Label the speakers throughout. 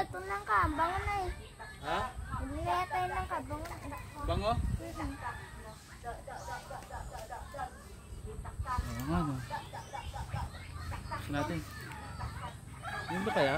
Speaker 1: ito lang ka. Bango na eh.
Speaker 2: Ha?
Speaker 1: Bibili tayo lang ka. Bango.
Speaker 2: Bango? Oo nga no. Gusto natin. Yun ba kaya?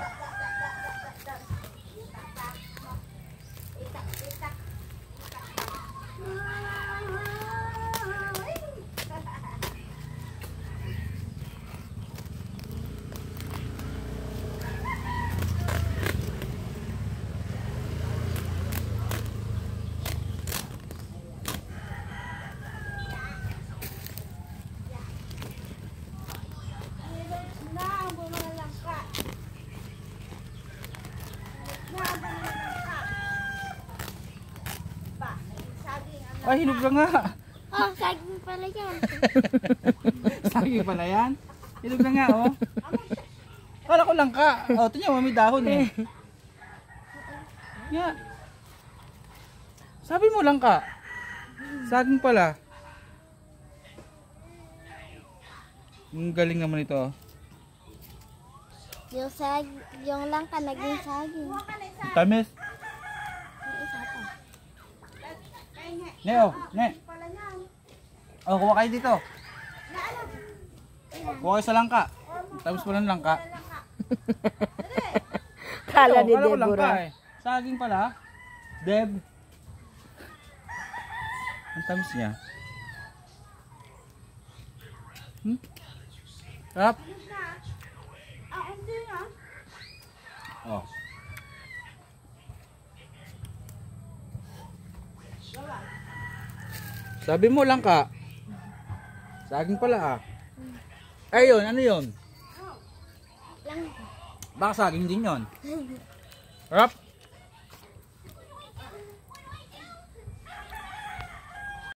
Speaker 2: Ay, hinog na nga.
Speaker 1: Oh, saging pala yan.
Speaker 2: Saging pala yan. Hinog na nga, oh. Kala ko lang ka. Oh, ito niya, may dahon eh. Nga. Sabi mo lang ka. Saging pala. Ang galing naman ito, oh.
Speaker 1: Yung lang ka naging saging.
Speaker 2: Tamis.
Speaker 1: May isa pa.
Speaker 2: Ne, oh, ne. Oh, kuha kayo dito. Kuha kayo sa langka. Tapos pala ng langka.
Speaker 3: Kala ni
Speaker 2: Kala ko langka
Speaker 3: Deborah.
Speaker 2: eh. Saging pala. Deb. Ang tamis niya. Sarap. Oh. Sabi mo lang ka. Saging pala ah. Ayun, ano yun?
Speaker 1: Lang.
Speaker 2: Baka saging din yun. Sarap.